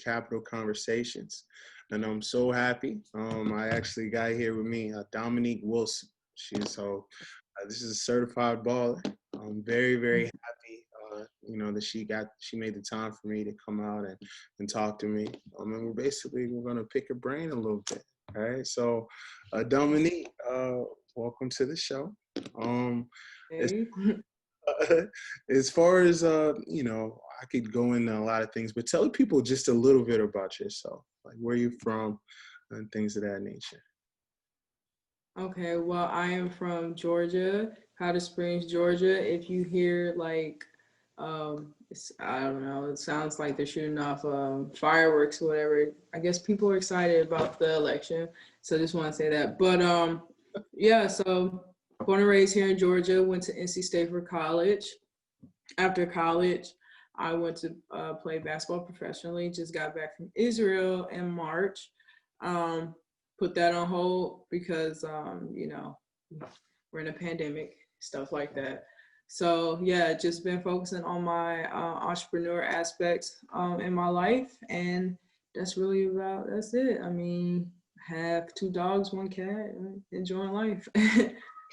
Capital Conversations. And I'm so happy. I actually got here with me, Dominique Wilson. This is a certified baller. I'm very, very happy, that she made the time for me to come out and talk to me. And we're going to pick her brain a little bit. All right. So, Dominique, welcome to the show. Hey. As far as, I could go into a lot of things, but tell people just a little bit about yourself, like where you're from and things of that nature. Okay, well, I am from Georgia, Powder Springs, Georgia. If you hear I don't know, it sounds like they're shooting off fireworks or whatever. I guess people are excited about the election, so just want to say that. But yeah, so born and raised here in Georgia, went to NC State for college. After college, I went to play basketball professionally. Just got back from Israel in March. Put that on hold because, we're in a pandemic, stuff like that. So yeah, just been focusing on my entrepreneur aspects in my life. And that's it. I mean, have 2 dogs, 1 cat, enjoying life.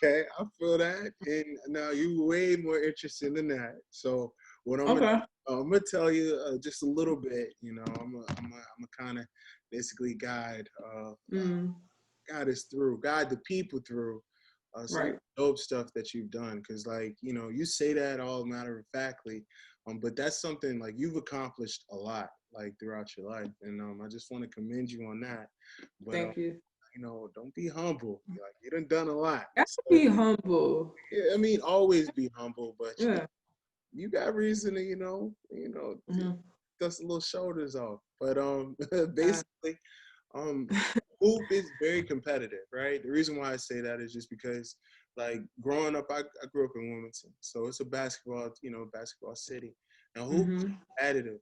Okay, I feel that. And now you way more interested than that. So what I'm gonna tell you just a little bit. I'm a kind of basically guide the people through some dope stuff that you've done. Because you say that all matter of factly, but that's something like you've accomplished a lot throughout your life, and I just want to commend you on that. But, Thank you. Don't be humble. You done a lot. Gotta be humble. Yeah, I mean, always be humble, but yeah, you got reason to, dust a little shoulders off. But basically, hoop is very competitive, right? The reason why I say that is just because, growing up, I grew up in Wilmington, so it's a basketball city. Now, hoop is competitive,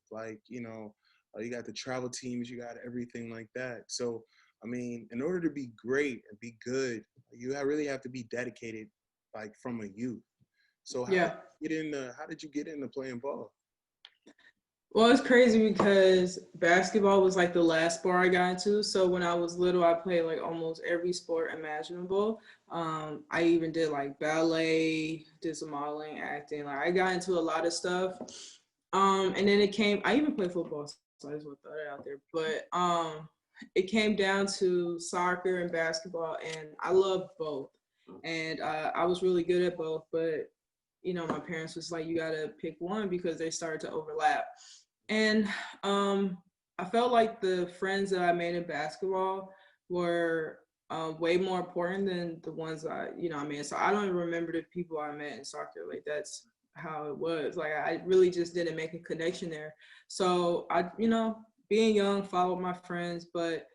you got the travel teams, you got everything like that. So, I mean, in order to be great and be good, you really have to be dedicated, from a youth. So how did you get into playing ball? Well, it's crazy because basketball was the last sport I got into. So when I was little, I played almost every sport imaginable. I even did ballet, did some modeling, acting. I got into a lot of stuff. And then I even played football, so I just want to throw that out there. But it came down to soccer and basketball, and I loved both. And I was really good at both, but my parents was like, you gotta pick one because they started to overlap. And I felt like the friends that I made in basketball were way more important than the ones I made. So I don't even remember the people I met in soccer. That's how it was. I really just didn't make a connection there. So I, being young, followed my friends, but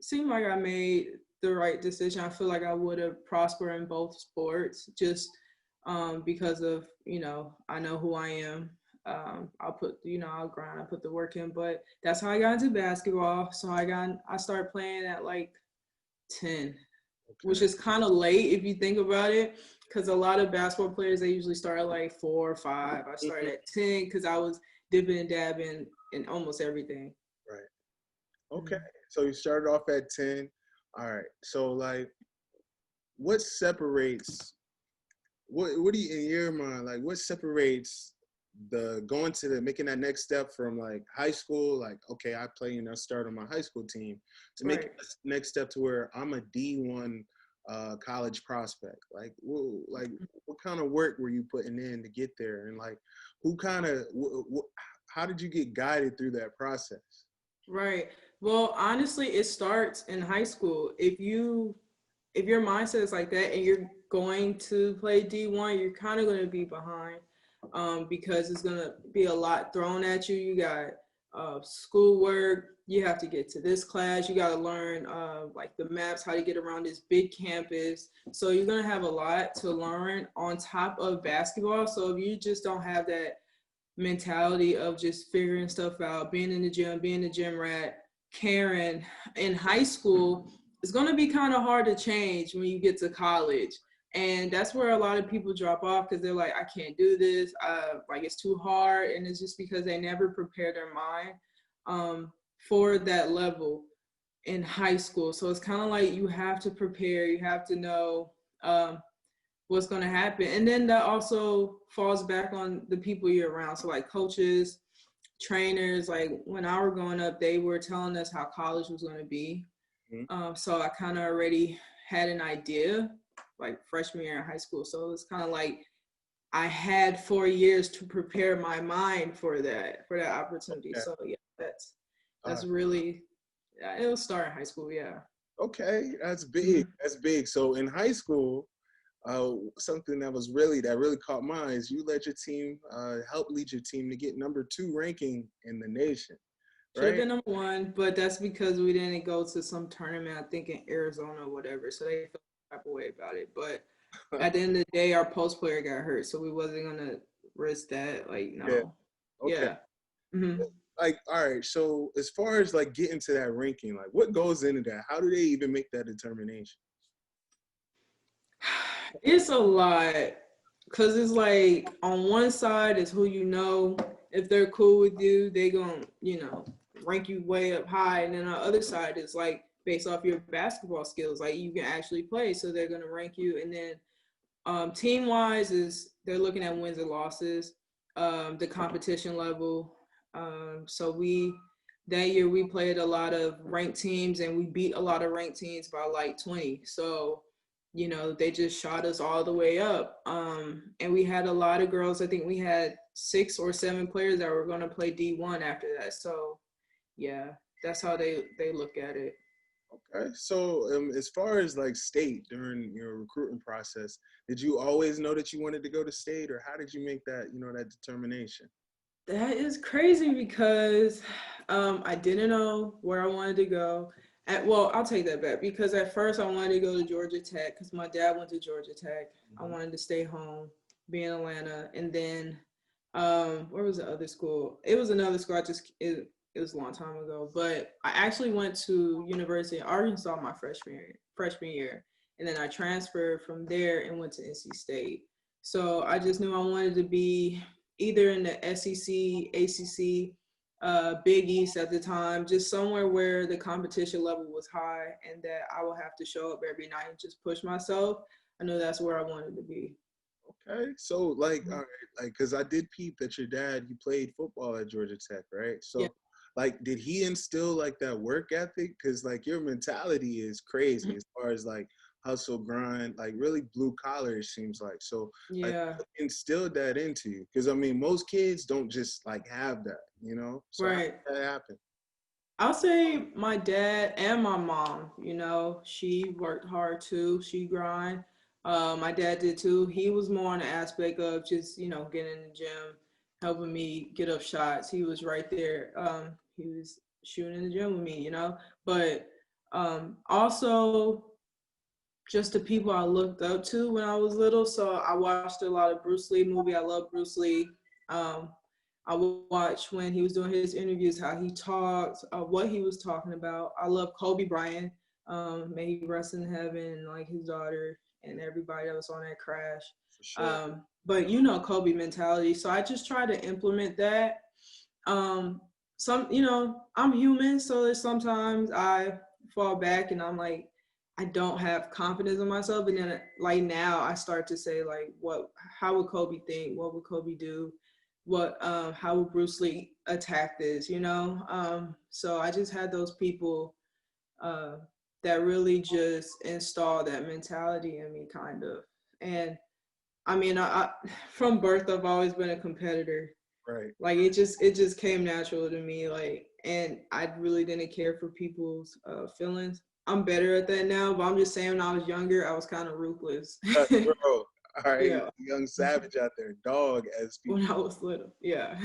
seemed like I made the right decision. I feel like I would have prospered in both sports just because of, I know who I am. I'll grind, I'll put the work in, but that's how I got into basketball. So I started playing at 10, which is kind of late if you think about it, because a lot of basketball players, they usually start at 4 or 5. I started at 10 because I was dipping and dabbing in almost everything. Right. Okay. So you started off at 10. All right. So what separates, what do you, in your mind, what separates making that next step from high school, okay, I play and I start on my high school team, to make the next step to where I'm a D1 college prospect? What kind of work were you putting in to get there? And how did you get guided through that process? Right. Well, honestly, it starts in high school. If your mindset is like that and you're going to play D1, you're kind of going to be behind because it's going to be a lot thrown at you. You got schoolwork. You have to get to this class. You got to learn the maps, how to get around this big campus. So you're going to have a lot to learn on top of basketball. So if you just don't have that mentality of just figuring stuff out, being in the gym, being a gym rat, caring in high school, it's going to be kind of hard to change when you get to college. And that's where a lot of people drop off because they're like, I can't do this. It's too hard. And it's just because they never prepare their mind for that level in high school. So it's kind of like you have to prepare, you have to know what's going to happen. And then that also falls back on the people you're around. So like coaches, trainers, like when I were growing up, they were telling us how college was going to be. So I kind of already had an idea like freshman year in high school. So it's kind of like I had 4 years to prepare my mind for that opportunity. Okay. So yeah, that's really, it'll start in high school. Yeah. Okay. That's big. That's big. So in high school, something that really caught my eye is you led your team, help lead your team to get number 2 ranking in the nation. Right? Should have been number 1, but that's because we didn't go to some tournament, I think in Arizona or whatever. So they felt type of way about it. But at the end of the day, our post player got hurt, so we wasn't gonna risk that. Like, no. Yeah. Okay. Yeah. Like, all right. So as far as like getting to that ranking, like what goes into that? How do they even make that determination? It's a lot, because it's like on one side is who you know. If they're cool with you, they gonna, rank you way up high. And then on the other side is like based off your basketball skills, like you can actually play, so they're gonna rank you. And then team wise is they're looking at wins and losses, the competition level. So that year we played a lot of ranked teams, and we beat a lot of ranked teams by like 20. So they just shot us all the way up. And we had a lot of girls. I think we had 6 or 7 players that were going to play D1 after that. So, yeah, that's how they look at it. Okay. So as far as like state during your recruiting process, did you always know that you wanted to go to state, or how did you make that, that determination? That is crazy because I didn't know where I wanted to go. Well, I'll take that back, because at first I wanted to go to Georgia Tech because my dad went to Georgia Tech. I wanted to stay home, be in Atlanta. And then where was the other school? It was another school. It was a long time ago. But I actually went to University of Arkansas my freshman year. And then I transferred from there and went to NC State. So I just knew I wanted to be either in the SEC, ACC, Big East at the time, just somewhere where the competition level was high and that I would have to show up every night and just push myself. I know that's where I wanted to be. Okay. So like, all right, like, cause I did peep that your dad, he played football at Georgia Tech, right? So like, did he instill like that work ethic? Cause like your mentality is crazy as far as like hustle, grind, like really blue collar, it seems like. So like, instilled that into you. Cause I mean, most kids don't just like have that, So how did that happen? I'll say my dad and my mom, she worked hard too. She grind. My dad did too. He was more on the aspect of just, getting in the gym, helping me get up shots. He was right there. He was shooting in the gym with me, But also just the people I looked up to when I was little. So I watched a lot of Bruce Lee movie. I love Bruce Lee. I would watch when he was doing his interviews, how he talked, what he was talking about. I love Kobe Bryant. May he rest in heaven, like his daughter and everybody that was on that crash. Sure. But Kobe mentality. So I just try to implement that. I'm human, so there's sometimes I fall back and I'm like, I don't have confidence in myself. And then like now I start to say like, how would Kobe think? What would Kobe do? How would Bruce Lee attack this? So I just had those people that really just install that mentality in me, kind of. And I mean, I from birth I've always been a competitor. Right. Like it just came natural to me. Like, and I really didn't care for people's feelings. I'm better at that now, but I'm just saying when I was younger, I was kind of ruthless. Bro, all right, young savage out there, dog as people. When I was little, yeah.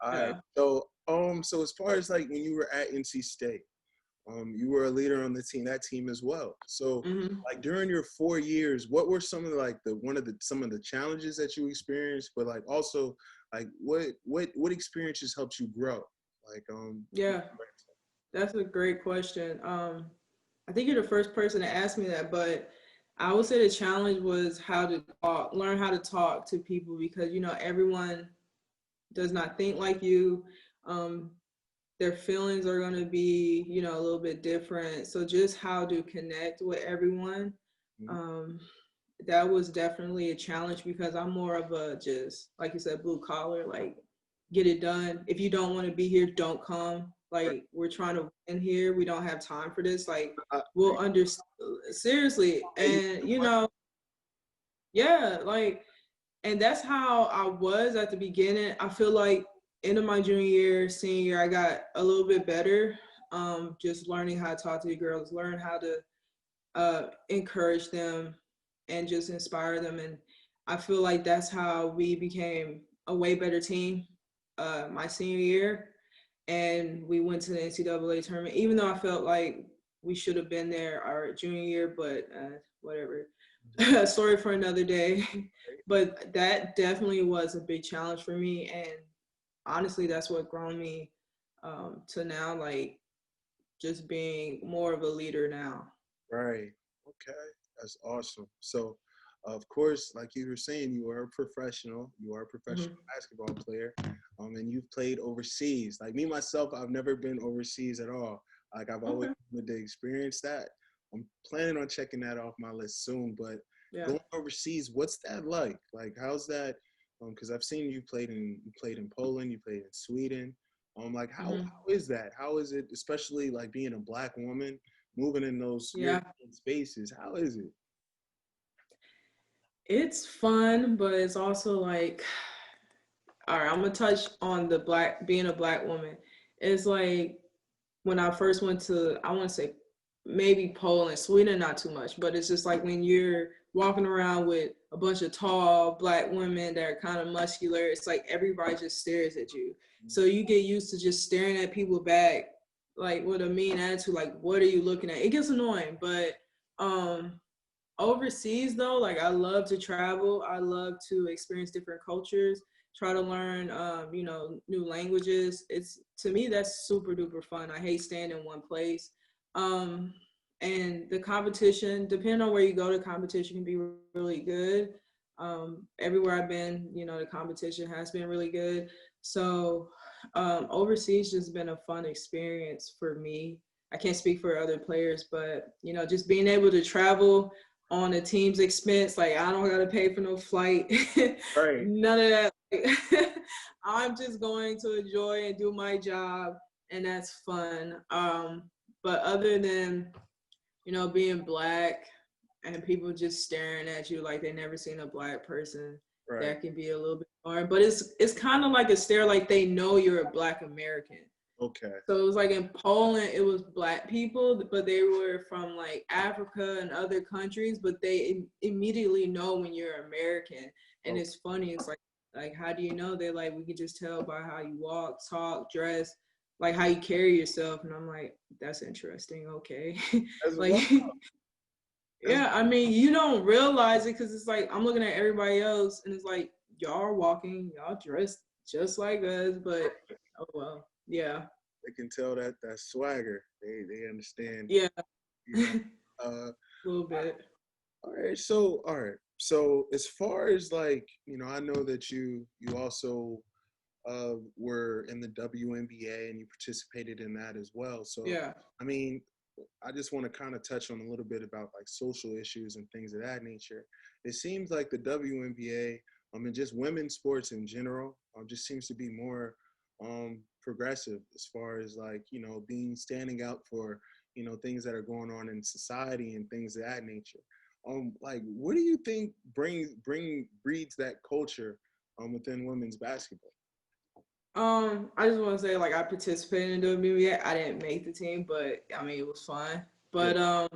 All right. So so as far as like when you were at NC State, you were a leader on that team as well. So like during your 4 years, what were some of some of the challenges that you experienced, but like also like what experiences helped you grow? Like that's a great question. I think you're the first person to ask me that, but I would say the challenge was learn how to talk to people, because everyone does not think like you. their feelings are going to be, you know, a little bit different. So just how to connect with everyone, that was definitely a challenge because I'm more of a, just like you said, blue collar, like get it done. If you don't want to be here, don't come. Like, we're trying to win here. We don't have time for this. Like, we'll understand, seriously. And, you know, yeah, like, and that's how I was at the beginning. I feel like end of my junior year, senior year, I got a little bit better. Just learning how to talk to the girls, learn how to encourage them and just inspire them. And I feel like that's how we became a way better team my senior year. And we went to the NCAA tournament, even though I felt like we should have been there our junior year, but whatever. Story for another day. But that definitely was a big challenge for me. And honestly, that's what grown me to now, like, just being more of a leader now. Right. Okay. That's awesome. So, of course, like you were saying, you are a professional. You are a professional basketball player, and you've played overseas. Like me myself, I've never been overseas at all. Like I've always wanted to experience that. I'm planning on checking that off my list soon. But going overseas, what's that like? Like how's that? Because I've seen you played in Poland, you played in Sweden. Like how is that? How is it, especially like being a Black woman moving in those European spaces? How is it? It's fun, but it's also like, all right, I'm gonna touch on the being a Black woman. It's like when I first went to, I want to say maybe Poland, Sweden, not too much, but it's just like when you're walking around with a bunch of tall Black women that are kind of muscular, it's like everybody just stares at you. So you get used to just staring at people back, like with a mean attitude, like, what are you looking at? It gets annoying, but overseas though, like I love to travel. I love to experience different cultures, try to learn, you know, new languages. It's, to me, that's super duper fun. I hate staying in one place. Um, and the competition, depending on where you go, the competition can be really good. Everywhere I've been, you know, the competition has been really good. So overseas just been a fun experience for me. I can't speak for other players, but you know, just being able to travel on a team's expense, like I don't gotta pay for no flight, Right. none of that. I'm just going to enjoy and do my job, and that's fun. But other than, you know, being Black and people just staring at you like they never seen a Black person, that can be a little bit hard. But it's kind of like a stare, like they know you're a Black American. Okay. So it was like in Poland, it was Black people, but they were from like Africa and other countries, but they immediately know when you're American. And it's funny, it's like, how do you know? They're like, we can just tell by how you walk, talk, dress, like how you carry yourself. And I'm like, that's interesting. Okay. Like, yeah, I mean, you don't realize it because it's like, I'm looking at everybody else and it's like, y'all are walking, y'all dressed just like us, but oh well, yeah. They can tell that swagger. They understand. Yeah. You know, A little bit. all right. So as far as like, you know, I know that you also were in the WNBA and you participated in that as well. So Yeah. I mean, I just want to kind of touch on a little bit about like social issues and things of that nature. It seems like the WNBA, and just women's sports in general, just seems to be more progressive as far as like, you know, being standing out for, you know, things that are going on in society and things of that nature. Like, what do you think breeds that culture within women's basketball? I just want to say, like, I participated in WNBA. I didn't make the team, but I mean, it was fun. But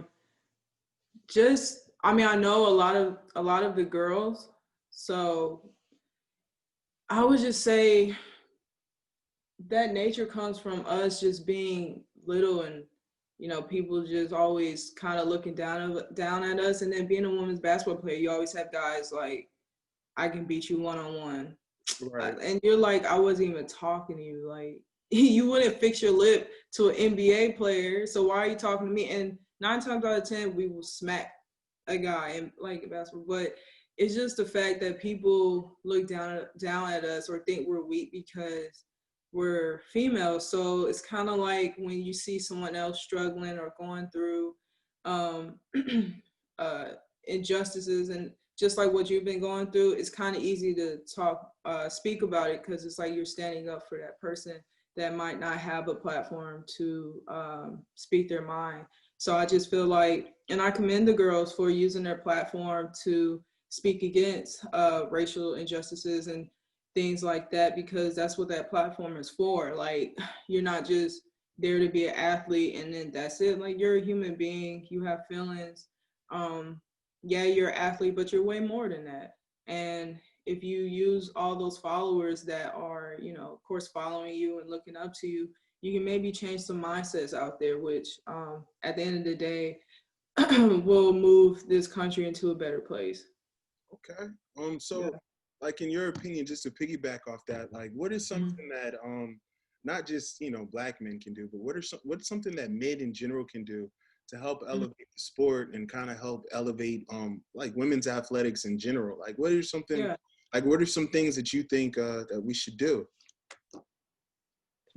just, I mean, I know a lot of the girls, so I would just say that nature comes from us just being little, and you know, people just always kind of looking down at us. And then being a women's basketball player, you always have guys like, I can beat you one-on-one. Right. And you're like, I wasn't even talking to you. Like, you wouldn't fix your lip to an NBA player, so why are you talking to me? And 9 times out of 10, we will smack a guy in like basketball. But it's just the fact that people look down at us or think we're weak because were female. So it's kind of like when you see someone else struggling or going through um, uh, injustices, and just like what you've been going through, it's kind of easy to speak about it, because it's like you're standing up for that person that might not have a platform to speak their mind. So I just feel like, and I commend the girls for using their platform to speak against racial injustices and things like that, because that's what that platform is for. Like, you're not just there to be an athlete and then that's it. Like, you're a human being, you have feelings. Yeah, you're an athlete, but you're way more than that. And if you use all those followers that are, you know, of course, following you and looking up to you, you can maybe change some mindsets out there, which at the end of the day will move this country into a better place. Okay. So, yeah, like, in your opinion, just to piggyback off that, like, what is something that not just, you know, Black men can do, but what's something that men in general can do to help elevate the sport and kind of help elevate like women's athletics in general? Like, what are some things that you think that we should do?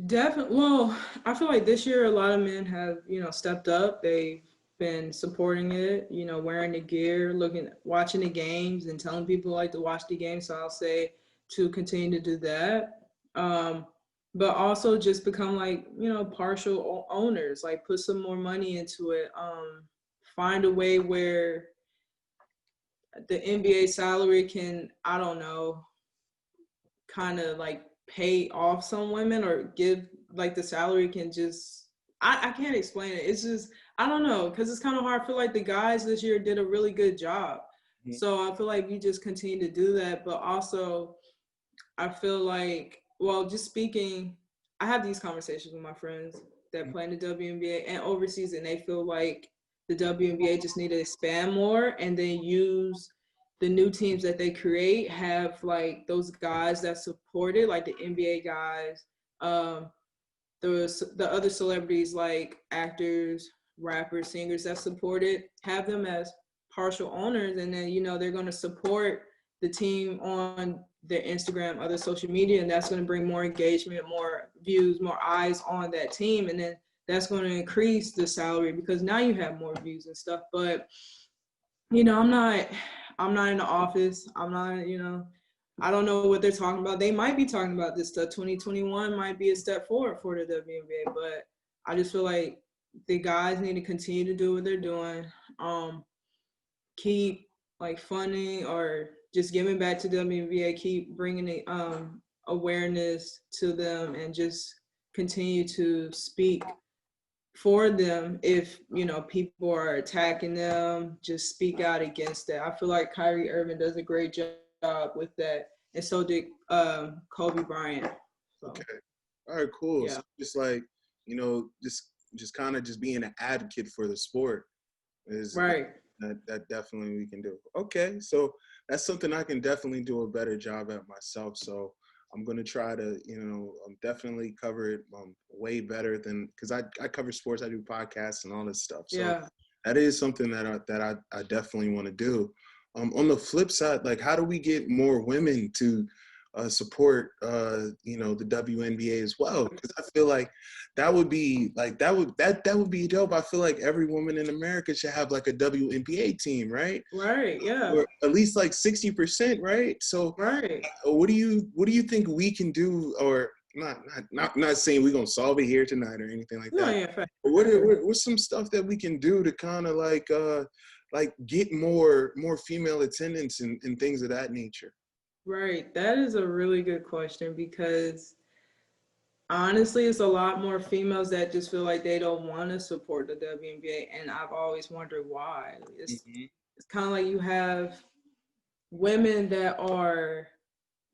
Definitely. Well, I feel like this year a lot of men have, you know, stepped up. They've been supporting it, you know, wearing the gear, watching the games and telling people like to watch the games. So I'll say to continue to do that. But also just become like, you know, partial owners, like put some more money into it. Find a way where the NBA salary can, I don't know, kind of like pay off some women, or give like the salary can just, I can't explain it. It's just, I don't know, because it's kind of hard. I feel like the guys this year did a really good job. Mm-hmm. So I feel like we just continue to do that. But also I feel like, well, just speaking, I have these conversations with my friends that play in the WNBA and overseas, and they feel like the WNBA just need to expand more and then use the new teams that they create, have like those guys that support it, like the NBA guys, the other celebrities like actors, rappers, singers that support it, have them as partial owners, and then, you know, they're going to support the team on their Instagram, other social media, and that's going to bring more engagement, more views, more eyes on that team, and then that's going to increase the salary because now you have more views and stuff. But, you know, I'm not in the office. I'm not, you know, I don't know what they're talking about. They might be talking about this stuff. 2021 might be a step forward for the WNBA, but I just feel like the guys need to continue to do what they're doing. Keep like funding or just giving back to WNBA, keep bringing the awareness to them, and just continue to speak for them. If, you know, people are attacking them, just speak out against that. I feel like Kyrie Irving does a great job with that, and so did Kobe Bryant. So. Okay, all right, cool. Yeah. So just like, you know, just kind of just being an advocate for the sport is right. That definitely we can do. Okay, so that's something I can definitely do a better job at myself. So I'm going to try to, you know, definitely cover it way better than, because I cover sports, I do podcasts and all this stuff. So yeah, that is something that I definitely want to do. On the flip side, like, how do we get more women to support, you know, the WNBA as well? Because I feel like that would be dope. I feel like every woman in America should have like a WNBA team, right? Right. Yeah. Or at least like 60%, right? So, right. What do you think we can do? Or not saying we're gonna solve it here tonight or anything like that. Yeah, but what's some stuff that we can do to kind of like get more female attendance and things of that nature? Right. That is a really good question, because honestly, it's a lot more females that just feel like they don't want to support the WNBA, and I've always wondered why. It's kind of like you have women that are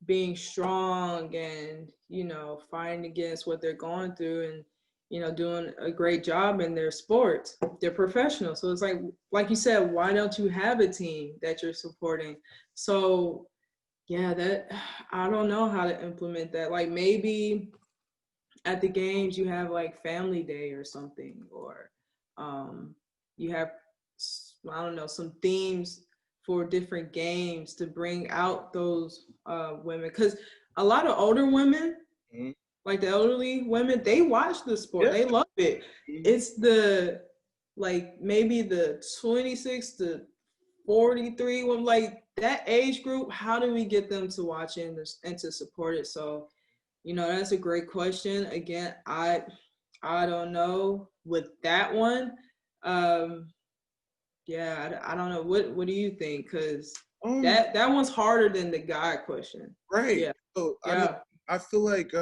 being strong and, you know, fighting against what they're going through, and, you know, doing a great job in their sports. They're professionals. So it's like you said, why don't you have a team that you're supporting? So yeah, that, I don't know how to implement that. Like, maybe at the games you have like family day or something, or you have, I don't know, some themes for different games to bring out those women, because a lot of older women like the elderly women, they watch the sport. Yeah. They love it. Mhm. It's the like maybe the 26 to 43 when like that age group, how do we get them to watch it and to support it? So, that's a great question. Again, I don't know with that one. Um yeah, I don't know. What do you think? Because Um, that one's harder than the guy question. right. Yeah. So I mean, Yeah. I feel like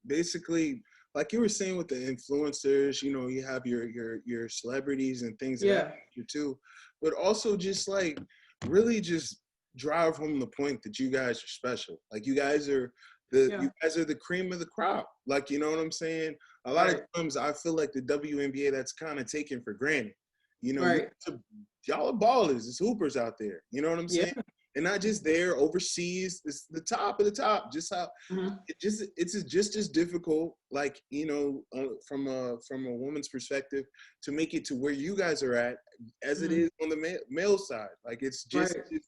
basically, like you were saying with the influencers, you have your celebrities and things of that Yeah. nature too, but also just like really just drive home the point that you guys are special. Like you Yeah. guys are the cream of the crop. Like, you know what I'm saying? A lot of Right. times I feel like the WNBA that's kind of taken for granted. You Right. y'all are ballers, it's hoopers out there. You know what I'm Yeah. saying? And not just there, overseas. It's the top of the top. Just how Mhm. it's just as difficult, like from a woman's perspective, to make it to where you guys are at, as it Mhm. is on the male side. Like it's just Right.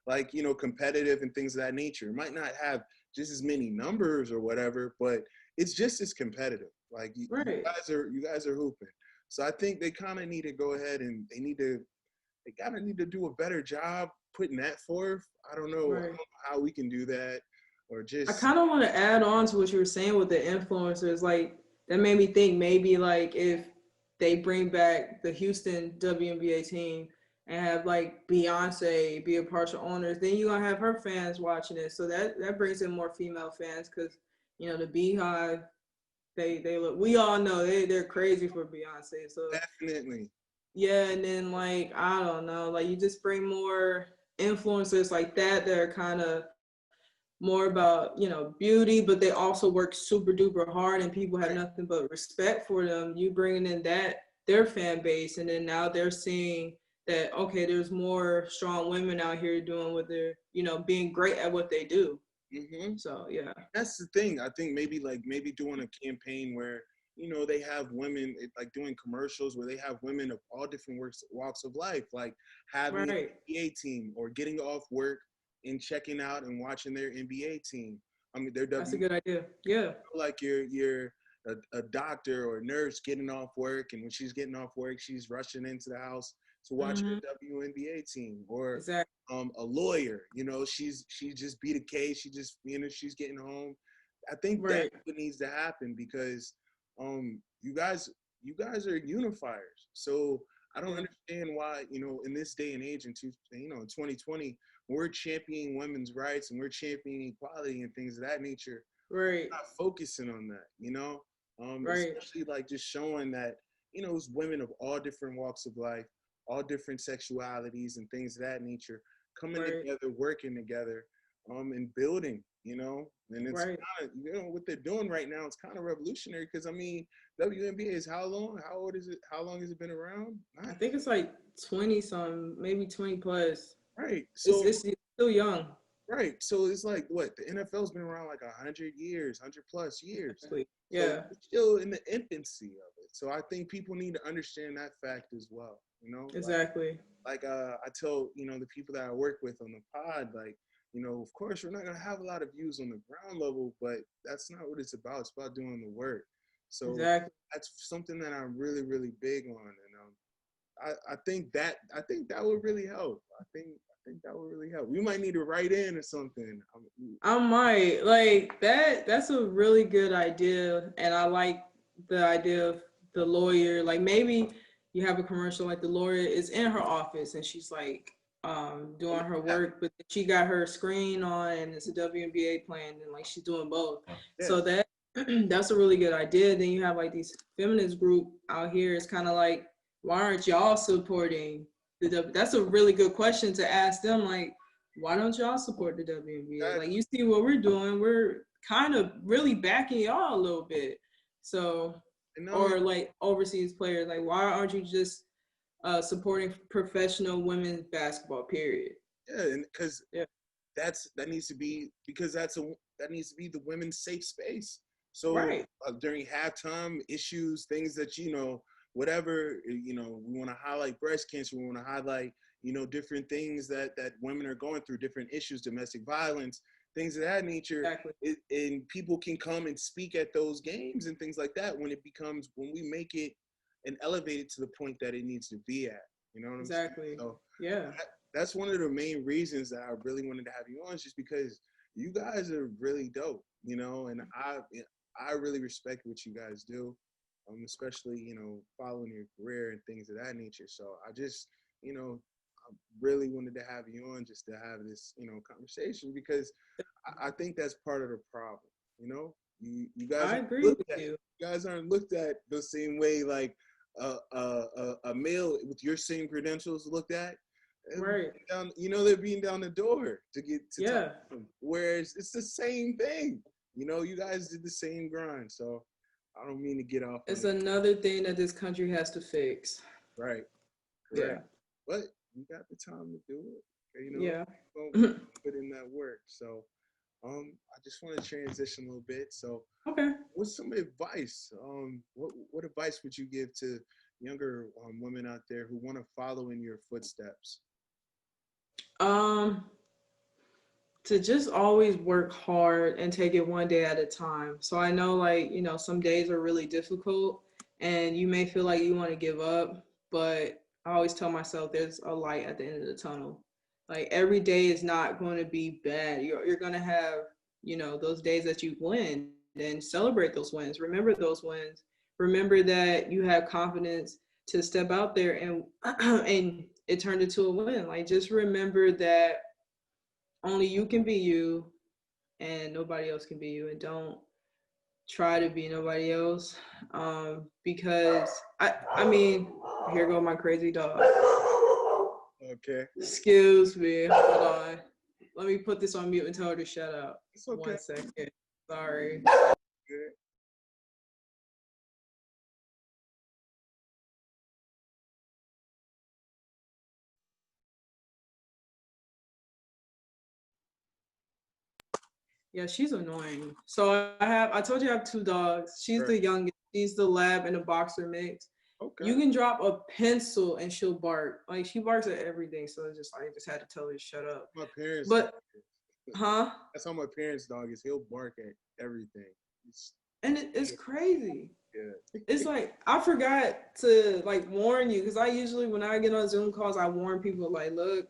like competitive and things of that nature. It might not have just as many numbers or whatever, but it's just as competitive. Like Right. you guys are hooping. So I think they kind of need to go ahead and they kind of need to do a better job putting that forth. I don't know Right. how we can do that, or I just kind of want to add on to what you were saying with the influencers. Like that made me think maybe like if they bring back the Houston WNBA team and have like Beyonce be a partial owners, then you're gonna have her fans watching it. So that brings in more female fans because the Beehive, they look. We all know they're crazy for Beyonce. So definitely. yeah, and then like I don't know, like you just bring more influencers like that are kind of more about beauty, but they also work super duper hard, and people have Right. nothing but respect for them. You bringing in their fan base, and then now they're seeing that okay, there's more strong women out here doing what they're being great at what they do. Hmm. So yeah, That's the thing. I think maybe doing a campaign where they have women like doing commercials where they have women of all different walks of life, like having an right. NBA team or getting off work and checking out and watching their NBA team. I mean, their That's a W good idea. Yeah. like you're a doctor or a nurse getting off work, and when she's getting off work, she's rushing into the house to watch Mm-hmm. her WNBA team, or Exactly. a lawyer. She just beat a case. She just she's getting home. I think that's Right. what needs to happen because you guys are unifiers. So I don't Yeah. understand why in this day and age in 2020 we're championing women's rights and we're championing equality and things of that nature, Right. not focusing on that, Right. especially like just showing that, it's women of all different walks of life, all different sexualities and things of that nature coming Right. together, working together, and building, and it's Right. kind of, what they're doing right now. It's kind of revolutionary because I mean, WNBA is how long? How old is it? How long has it been around? I think it's like 20 some, maybe 20 plus. Right. It's So it's still young. right. So it's like what the NFL's been around like 100 years, 100 plus years. Exactly. So Yeah. we're still in the infancy of it. So I think people need to understand that fact as well. Exactly. I tell the people that I work with on the pod, like of course we're not gonna have a lot of views on the ground level, but that's not what it's about. It's about doing the work. So Exactly. that's something that I'm really really big on, and I think that would really help. I think that would really help. We might need to write in or something. I might like that. That's a really good idea, and I like the idea of the lawyer. Like maybe you have a commercial like the lawyer is in her office and she's like doing her Yeah, work, but she got her screen on and it's a WNBA playing, and like she's doing both. yeah, So that's a really good idea. Then you have like these feminist group out here. It's kind of like, why aren't y'all supporting the That's a really good question to ask them. Like, why don't y'all support the WNBA? Like, exactly. you see what we're doing. We're kind of really backing y'all a little bit. So, And not only or like overseas players, like, why aren't you just supporting professional women's basketball? Period. yeah, and because Yeah. that needs to be because that needs to be the women's safe space. So Right. during halftime issues, things that whatever we want to highlight breast cancer, we want to highlight different things that women are going through, different issues, domestic violence. things of that nature. Exactly. And people can come and speak at those games and things like that when we make it and elevate it to the point that it needs to be at. You know what I'm saying? Exactly. So Yeah. that's one of the main reasons that I really wanted to have you on, is just because you guys are really dope, you know, and I really respect what you guys do, especially, you know, following your career and things of that nature. So I just, you know, I really wanted to have you on just to have this, you know, conversation, because I think that's part of the problem, you know. You guys I aren't agree looked with at, you. you guys aren't looked at the same way like a male with your same credentials looked at. Right. Down, you know, they're being down the door to get to talk Yeah. to them. Whereas it's the same thing. You know, you guys did the same grind. So I don't mean to get off on It's it. another thing that this country has to fix. Right. Yeah. Correct. But you got the time to do it. You know, Yeah. don't put in that work. So I just want to transition a little bit. So Okay. what's some advice? What advice would you give to younger women out there who want to follow in your footsteps? Um, to just always work hard and take it one day at a time. So I know, like, you know, some days are really difficult and you may feel like you want to give up, but I always tell myself there's a light at the end of the tunnel. Like every day is not going to be bad. You're going to have, you know, those days that you win, and celebrate those wins. Remember those wins. Remember that you have confidence to step out there and and it turned into a win. Like just remember that only you can be you and nobody else can be you, and don't try to be nobody else, because I mean, here go my crazy dog. Okay. Excuse me, hold on, let me put this on mute and tell her to shut up. It's okay. 1 second, sorry. Good. Yeah, she's annoying. So I told you I have 2 dogs. She's Right. the youngest. She's the lab and the boxer mix. Okay. You can drop a pencil and she'll bark. Like she barks at everything. So it's just I just had to tell her to shut up. My parents. But huh? That's how my parents' dog is. He'll bark at everything. And it's crazy. Yeah. It's like I forgot to like warn you, because I usually when I get on Zoom calls I warn people like, look,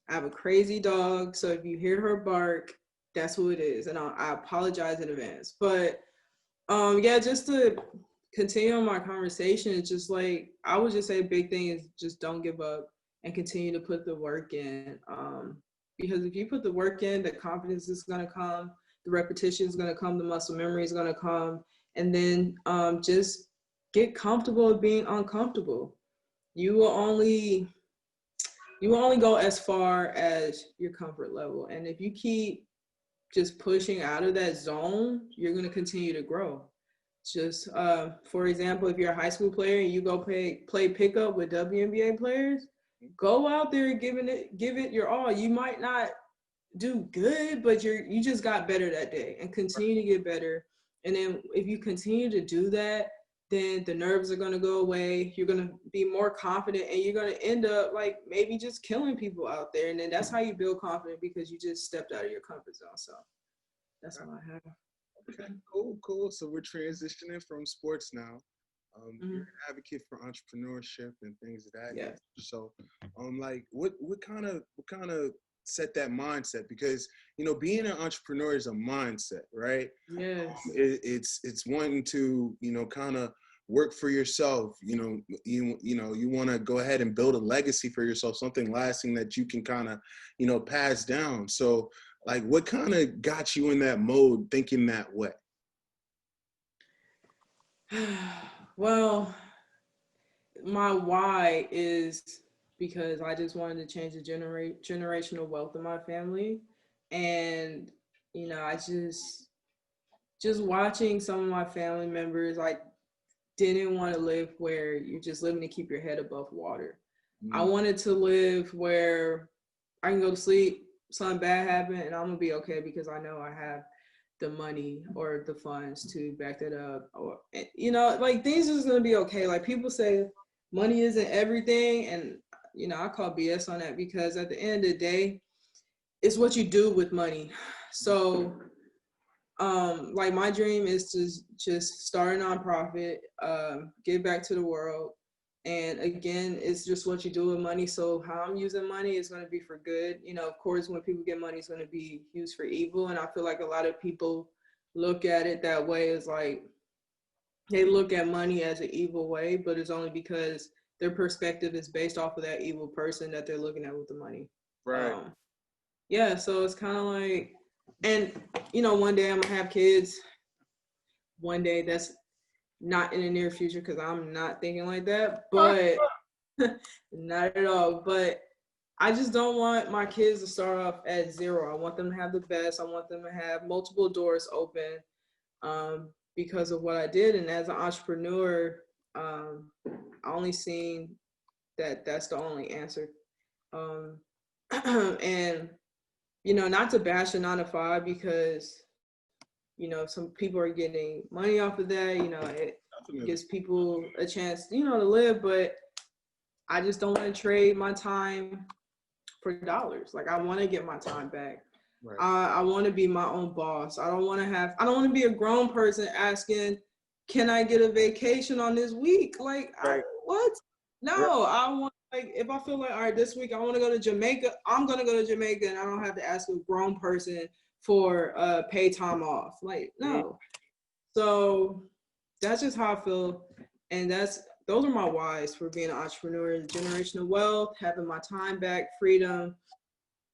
I have a crazy dog, so if you hear her bark, that's who it is, and I apologize in advance. But yeah, just to continue on my conversation, it's just like I would just say a big thing is just don't give up and continue to put the work in, because if you put the work in, the confidence is going to come, the repetition is going to come, the muscle memory is going to come, and then just get comfortable with being uncomfortable. You will only go as far as your comfort level, and if you keep just pushing out of that zone, you're going to continue to grow. Just for example, if you're a high school player and you go play pickup with WNBA players, go out there and give it your all. You might not do good, but you just got better that day, and continue to get better. And then if you continue to do that, then the nerves are going to go away. You're going to be more confident, and you're going to end up like maybe just killing people out there. And then that's how you build confidence, because you just stepped out of your comfort zone. So that's all I have. Okay, cool. So we're transitioning from sports now. You're an advocate for entrepreneurship and things of that nature. So, like, what kind of set that mindset? Because you know, being an entrepreneur is a mindset, right? Yes. It's wanting to, you know, kind of work for yourself. You know, you want to go ahead and build a legacy for yourself, something lasting that you can kind of, you know, pass down. So, like, what kind of got you in that mode, thinking that way? Well, my why is because I just wanted to change the generational wealth of my family. And, you know, I just watching some of my family members, I didn't want to live where you're just living to keep your head above water. I wanted to live where I can go to sleep, something bad happened, and I'm gonna be okay because I know I have the money or the funds to back that up. Or, you know, like things is gonna be okay. Like people say money isn't everything, and you know, I call BS on that, because at the end of the day, it's what you do with money. So, like my dream is to just start a nonprofit, give back to the world. And again, it's just what you do with money. So how I'm using money is going to be for good. You know, of course, when people get money, it's going to be used for evil. And I feel like a lot of people look at it that way, is like they look at money as an evil way, but it's only because their perspective is based off of that evil person that they're looking at with the money. Right. Yeah, so it's kind of like, and you know, one day I'm gonna have kids. One day, that's not in the near future because I'm not thinking like that, but not at all. But I just don't want my kids to start off at zero. I want them to have the best. I want them to have multiple doors open, because of what I did. And as an entrepreneur, I only seen that that's the only answer. And you know, not to bash a 9-to-5, because you know, some people are getting money off of that. You know, it gives people a chance, you know, to live. But I just don't want to trade my time for dollars. Like, I want to get my time back. Right. I want to be my own boss. I don't want to be a grown person asking, can I get a vacation on this week? Like, right. What? No, right. I want, like, if I feel like, all right, this week I want to go to Jamaica, I'm going to go to Jamaica, and I don't have to ask a grown person for pay time off. Like, no. So that's just how I feel. And those are my whys for being an entrepreneur: generational wealth, having my time back, freedom,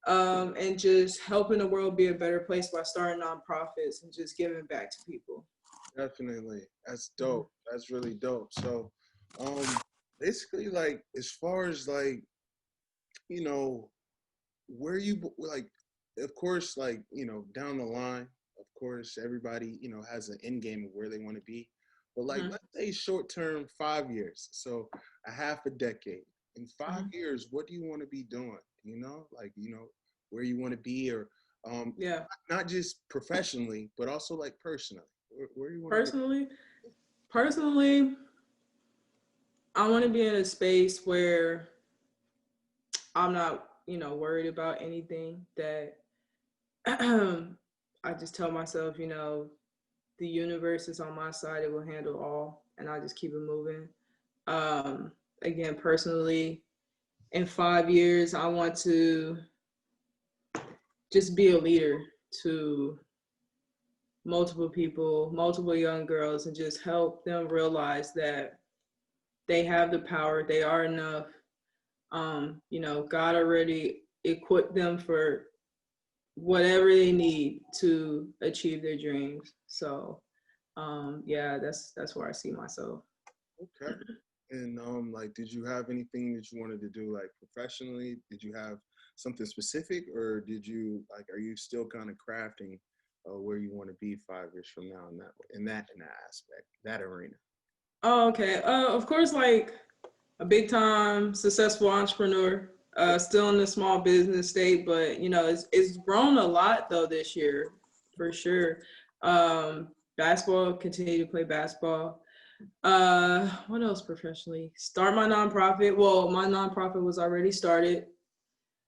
and just helping the world be a better place by starting nonprofits and just giving back to people. Definitely. That's dope. That's really dope. So, basically, like, as far as, like, you know, where you, like, of course, like, you know, down the line, of course, everybody, you know, has an end game of where they want to be. But, like, let's say short term, 5 years. So a half a decade. In 5 years, what do you want to be doing? You know, like, you know, where you want to be, or not just professionally, but also like personally. Where you want to be? Personally, I want to be in a space where I'm not, you know, worried about anything. That I just tell myself, you know, the universe is on my side. It will handle all, and I just keep it moving. Again, personally, in 5 years, I want to just be a leader to multiple people, multiple young girls, and just help them realize that they have the power. They are enough. You know, God already equipped them for whatever they need to achieve their dreams. So, yeah, that's where I see myself. Okay. And like, did you have anything that you wanted to do, like, professionally? Did you have something specific, or did you, like, are you still kind of crafting where you want to be 5 years from now in that aspect, that arena? Oh, okay. Of course, like a big time successful entrepreneur. Still in the small business state, but you know, it's grown a lot though this year, for sure. Basketball, continue to play basketball. What else professionally? Start my nonprofit. Well, my nonprofit was already started.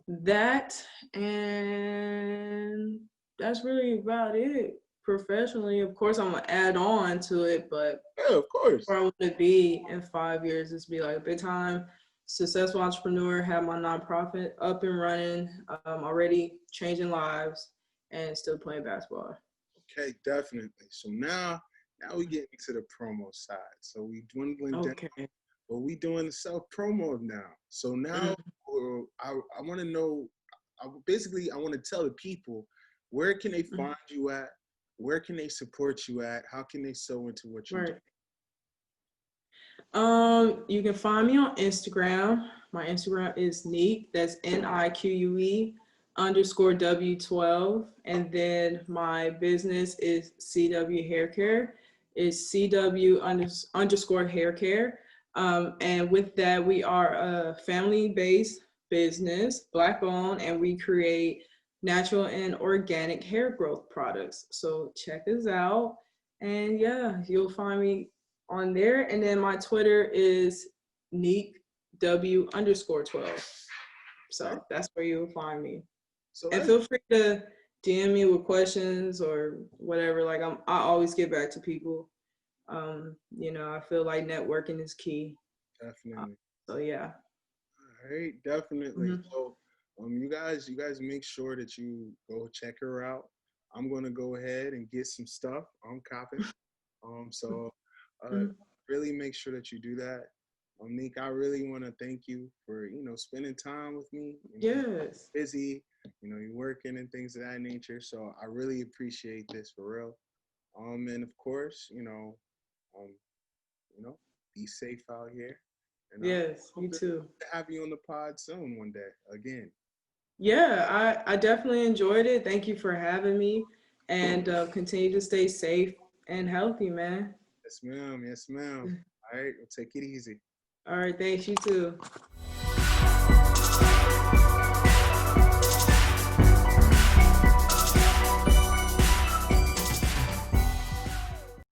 That, and that's really about it. Professionally, of course, I'm gonna add on to it, but yeah, of course, where I want to be in 5 years is be like a big time successful entrepreneur, have my nonprofit up and running, already changing lives, and still playing basketball. Okay, definitely. So now we get into the promo side. So we dwindling down, but we doing the self promo now. So now I want to know. I want to tell the people, where can they find you at? Where can they support you at? How can they sew into what you're doing? You can find me on Instagram. My Instagram is Nique. That's NIQUE_W12. And then my business is CW Haircare. It's CW_haircare. And with that, we are a family-based business, Black-owned, and we create natural and organic hair growth products. So check us out. And yeah, you'll find me on there. And then my Twitter is NiqueW_12. So that's where you'll find me. So, and feel free to DM me with questions or whatever. Like I always get back to people. You know, I feel like networking is key. Definitely. So yeah. All right, definitely. So you guys make sure that you go check her out. I'm gonna go ahead and get some stuff. I'm copping. So really make sure that you do that. Nick, I really want to thank you for, spending time with me. Yes. Busy, you're working and things of that nature. So I really appreciate this for real. And of course, be safe out here. And yes, you too. Have you on the pod soon one day again. Yeah, I definitely enjoyed it. Thank you for having me, and continue to stay safe and healthy, man. Yes, ma'am. Yes, ma'am. All right, we'll take it easy. All right, thanks. You too.